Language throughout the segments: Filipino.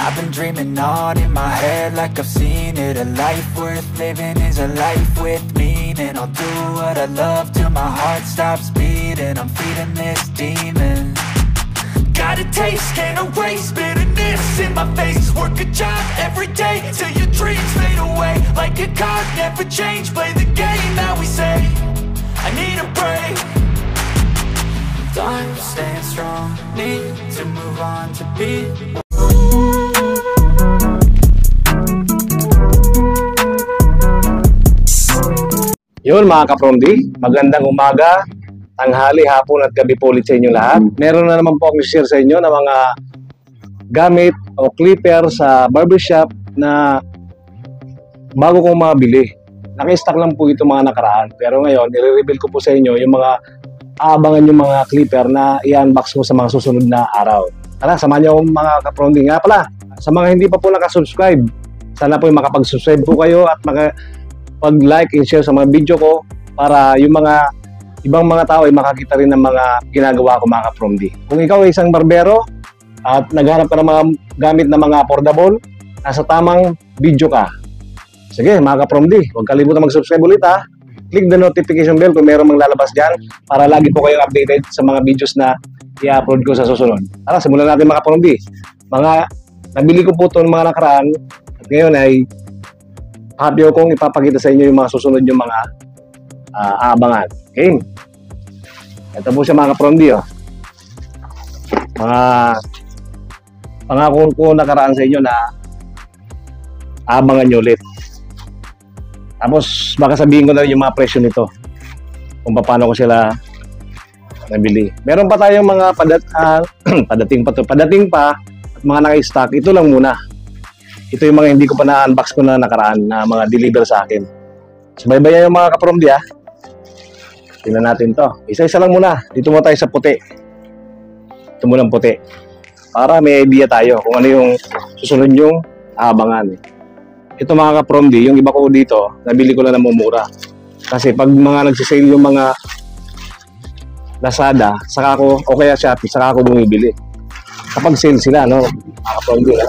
I've been dreaming on in my head like I've seen it. A life worth living is a life with meaning. I'll do what I love till my heart stops beating. I'm feeding this demon. Got a taste, can't erase bitterness in my face. Work a job every day till your dreams fade away. Like a card, never change, play the game that we say. I need a break. Time staying strong, need to move on to be. Yun mga kapromdi, magandang umaga, tanghali, hapon at gabi po ulit sa inyo lahat. Meron na naman po akong share sa inyo ng mga gamit o clipper sa barbershop na bago kong mabili. Naka-stock lang po ito mga nakaraan. Pero ngayon, i-reveal ko po sa inyo yung mga aabangan yung mga clipper na i-unbox ko sa mga susunod na araw. Tara, samahan niyo akong mga kapromdi. Nga pala, sa mga hindi pa po nakasubscribe, sana po yung makapag-subscribe po kayo at pag-like and share sa mga video ko para yung mga ibang mga tao ay makakita rin ng mga ginagawa ko mga kapromdi. Kung ikaw ay isang barbero at naghanap ka ng mga gamit na mga affordable, nasa tamang video ka. Sige mga kapromdi, huwag kalimutan mag-subscribe ulit ha. Click the notification bell kung mayroong mga lalabas dyan para lagi po kayong updated sa mga videos na i-upload ko sa susunod. Tara, simulan natin mga kapromdi. Nabili ko po ito ng mga nakaraan at ngayon ay happy akong ipapakita sa inyo yung mga susunod yung mga aabangan. Okay? Ito po siya mga kapromdi. Oh. Mga pangako ko nakaraan sa inyo na aabangan nyo ulit. Tapos baka sabihin ko na yung mga presyo nito. Kung paano ko sila nabili. Meron pa tayong mga padating pa at mga naka-stock. Ito lang muna. Ito yung mga hindi ko pa na-unbox ko na nakaraan na mga deliver sa akin. Subaybayan yung mga kapromdi ha. Tingnan natin to. Isa-isa lang muna. Dito muna tayo sa puti. Ito muna ang puti. Para may idea tayo kung ano yung susunod yung aabangan. Ito mga kapromdi, yung iba ko dito, nabili ko na mumura. Kasi pag mga nagsisale yung mga Lazada, saka ako, o kaya Shopee, saka ako bumibili. Kapag sale sila, no? Mga kapromdi ha.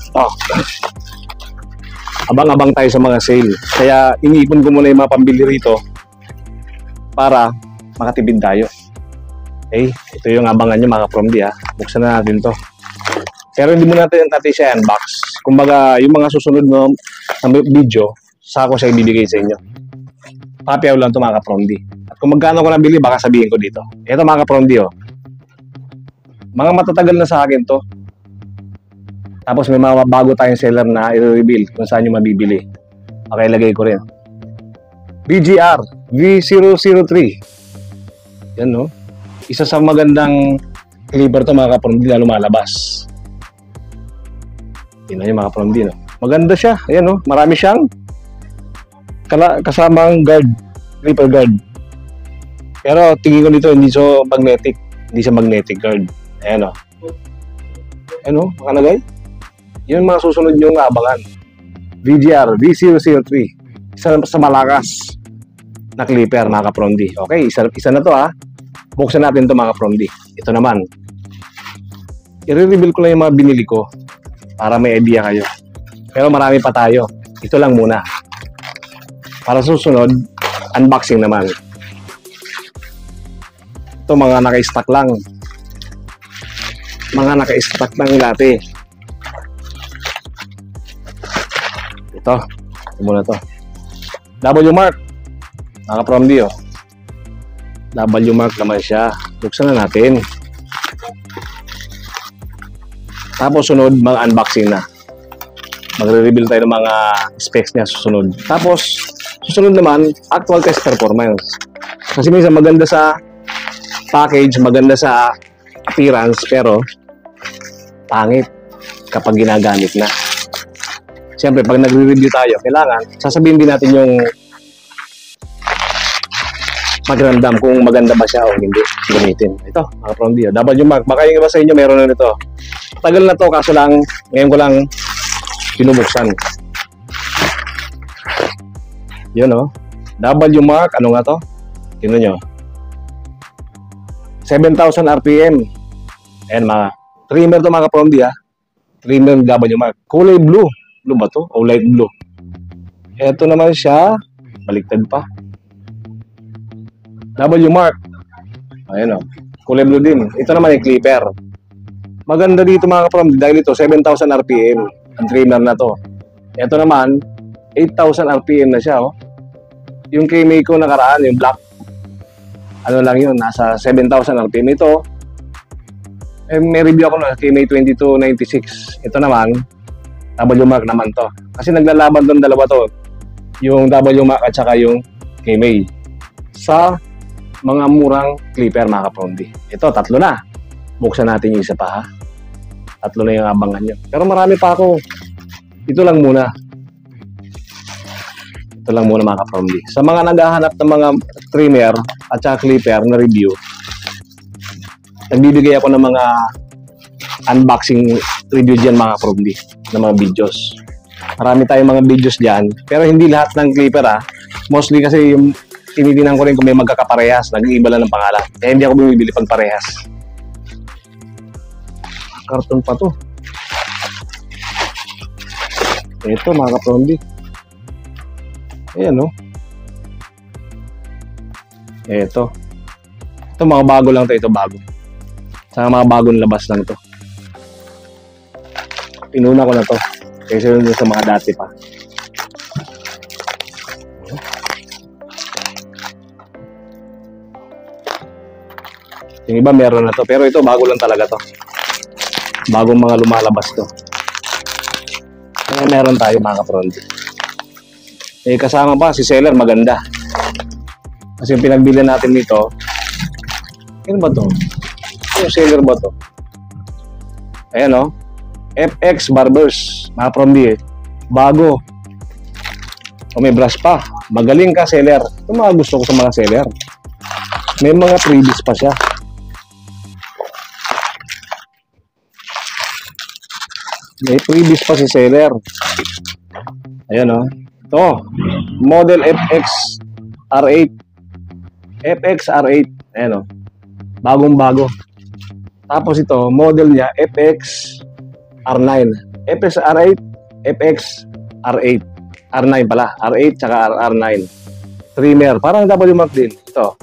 Oh. Abang-abang tayo sa mga sale. Kaya iniipon ko muna yung mga pambili rito para makatipid tayo. Okay? Ito yung abangan nyo mga kapromdi ha. Buksan na natin to. Pero hindi mo natin siya unbox. Kumbaga yung mga susunod na video, saka ko siya ibibigay sa inyo. Papiaw lang to mga kapromdi. At kung magkano ko nabili, baka sabihin ko dito. Ito mga kapromdi oh. Mga matatagal na sa akin to. Tapos may mga bago tayong seller na i-reveal kung saan nyo mabibili. Okay, lagay ko rin. BGR V003. Yan no. Isa sa magandang clipper to mga kapromdi na lumalabas. Yan yung mga kapromdi no. Maganda siya. Ayan no. Marami siyang kasamang guard. Clipper guard. Pero tingin ko dito hindi siya magnetic. Hindi siya magnetic guard. Ayan no. Ayan no. Makalagay. Yun mga susunod yung abangan. VGR V003. Isa sa malakas na clipper mga kapromdi. Okay, isa na to ha. Buksan natin to mga kapromdi. Ito naman. I-reveal ko lang yung mga binili ko para may idea kayo. Pero marami pa tayo. Ito lang muna. Para susunod, unboxing naman. Ito mga naka-stock lang. Mga naka-stock lang dati. Ito muna to. W mark. Mga kapromdi oh. W mark naman siya. Buksan na natin. Tapos sunod, mga unboxing na. Magre-reveal tayo ng mga specs niya susunod. Tapos susunod naman, actual test performance. Kasi minsan maganda sa package, maganda sa appearance, pero pangit kapag ginagamit na. Siyempre, pag nagre-review tayo, kailangan sasabihin din natin yung magandam kung maganda ba siya o hindi gamitin. Ito, mga kapromdi. W mark. Baka yung iba sa inyo meron na nito. Tagal na to, kaso lang, ngayon ko lang pinubuksan. Yun o. W mark. Ano nga to? Tingnan nyo. 7,000 RPM. Ayan mga. Trimmer to mga kapromdi ha. trimmer W Mark. Kulay blue. Blue ba to? O light blue. Ito naman siya. Baliktad pa. W Mark. Ayan o. Kulay blue din. Ito naman ay clipper. Maganda dito mga kaprom dahil ito 7,000 RPM ang trimmer na to. Ito naman 8,000 RPM na siya. Oh. Yung kay Meiko nakaraan, yung black. Ano lang yun, nasa 7,000 RPM. Ito, may review ako na kay May 2296. Ito naman, W Mark naman to. Kasi naglalaban doon dalawa to. Yung W Mark at saka yung kay May. Sa mga murang clipper mga kaprondi. Ito, tatlo na. Buksan natin yung isa pa ha. Tatlo na yung abangan nyo. Pero marami pa ako. Ito lang muna. Ito lang muna mga kaprondi. Sa mga naghahanap ng mga trimmer at saka clipper na review, nagbibigay ako ng mga unboxing review dyan mga kaprondi. Ng mga videos. Marami tayong mga videos dyan. Pero hindi lahat ng clipper ha. Mostly kasi yung tinitingnan ko rin kung may magkakaparehas. Nag-iiba lang ng pangalan. Kaya hindi ako bumibili pag parehas. Karton pa to. Ito mga kaprondi. Ayan o. Ito. Ito mga bago lang to. Ito bago. Sa mga bagong labas lang to. Pinuna ko na to. Kaysa yun sa mga dati pa. Yung iba meron na to. Pero ito bago lang talaga to. Bagong mga lumalabas to. Kaya meron tayo mga kaprondi. Eh kasama pa si seller maganda. Kasi yung pinagbili natin nito. Ano ba to? Yung seller ba to? Ayan o. FX Barbers. Mga kaprondi eh. Bago. O may brush pa. Magaling ka seller. Ito mga gusto ko sa mga seller. May mga freebies pa siya. May freebies pa si seller. Ayan o. Ito. Model FX R8. FX R8. Ayan o. Bagong bago. Tapos ito, model niya FX R9. FX R8, FX R8. R9 pala. R8 tsaka R9. Trimmer. Parang W Mark din. Ito.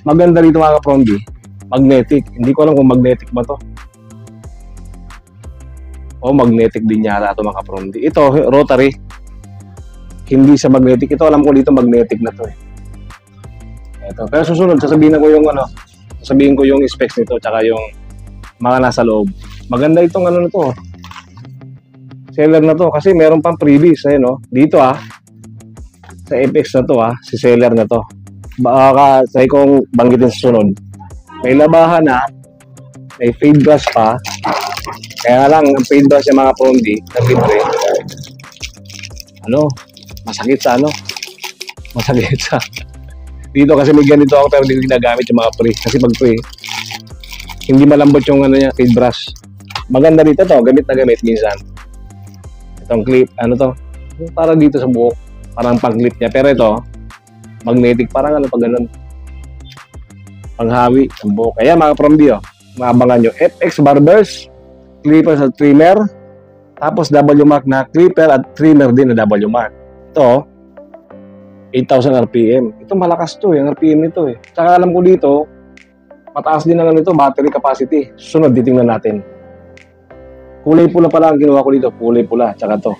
Maganda dito mga kaprondi. Magnetic. Hindi ko alam kung magnetic ba to. O magnetic din yata ito mga kaprondi. Ito, rotary. Hindi sa magnetic. Ito alam ko dito magnetic na to eh. Ito. Pero susunod, sasabihin ko yung ano, sasabihin ko yung specs nito tsaka yung mga nasa loob. Maganda itong ano na to. Seller na to kasi meron pang freebies eh no. Dito sa FX na to si seller na to. Baka say kong banggitin sa sunod. May labahan na, may fade brush pa. Kaya lang ang fade brush ng mga prondi na libre. Ano? Masakit sa ano? Masakit sa dito kasi may ganito ako pero hindi ginagamit yung mga pre. Kasi pag pre, hindi malambot yung ano niya, fade brush. Maganda dito to, gamit na gamit minsan. Itong clip, ano to? Para dito sa buhok. Parang pang-clip niya. Pero ito, magnetic. Parang ano pag ganun. Panghawi sa buhok. Kaya mga promdi, maabangan nyo. FX Barbers, clipper at trimmer. Tapos W Mark na clipper at trimmer din na W Mark. Ito, 8,000 RPM. Ito malakas to yung RPM nito eh. Tsaka alam ko dito, mataas din ang nito, battery capacity. Sunod, titingnan natin. Kulay pula pala ang ginawa ko dito. Kulay pula, tsaka to.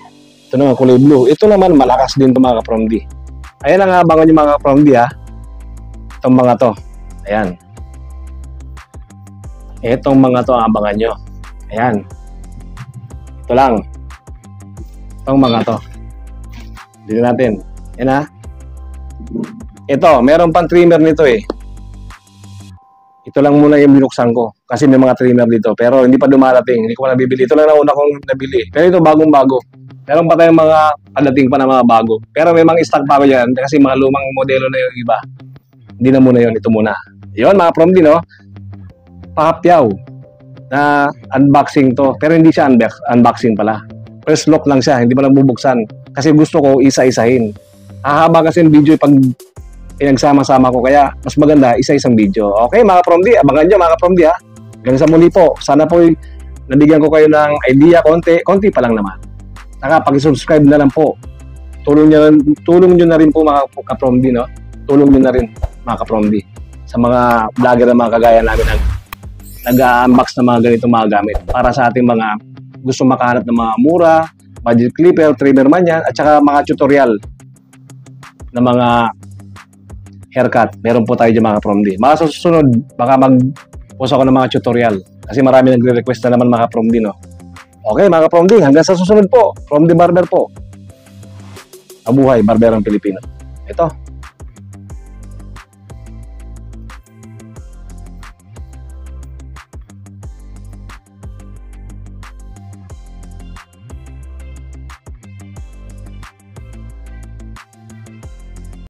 Ito naman, kulay blue. Ito naman, malakas din to mga kapromdi. Ayan ang abangan yung mga kapromdi Itong mga to. Ayan. Itong mga to ang abangan nyo. Ayan. Ito lang. Itong mga to. Dito natin. Ayan Ito, meron pang trimmer nito eh. Ito lang muna yung binuksan ko. Kasi may mga trimmer dito. Pero hindi pa dumarating. Hindi ko pa nabibili. Ito lang na una kong nabili. Pero ito bagong-bago. Meron pa tayong mga padating pa na mga bago. Pero may mga stock pa ko dyan. Kasi mga lumang modelo na yung iba. Hindi na muna yun. Ito muna. Yun, mga promdi, no? Pahapyaw na unboxing to. Pero hindi siya unboxing pala. First look lang siya. Hindi pa lang bubuksan. Kasi gusto ko isa-isahin. Hahaba kasi yung video pag pinagsama-sama ko. Kaya mas maganda isa-isang video. Okay mga promdi, abangan nyo mga promdi Hanggang sa muli po. Sana po nabigyan ko kayo ng idea, konti pa lang naman. Saka pag-subscribe na lang po. Tulong nyo na rin po mga kapromdi, no? Tulong nyo na rin mga kapromdi sa mga vlogger na mga kagaya namin nag-unbox ng mga ganitong mga gamit para sa ating mga gusto makahanap ng mga mura, budget clipper, trimmer man yan, at saka mga tutorial na mga haircut. Meron po tayo dyan mga kapromdi. Mga susunod, baka mag-post ako ng mga tutorial kasi marami nagre-request na naman mga kapromdi, no? Okay mga kapromdi, hanggang sa susunod po. From the Barber po. Mabuhay, Barberang Pilipino. Ito.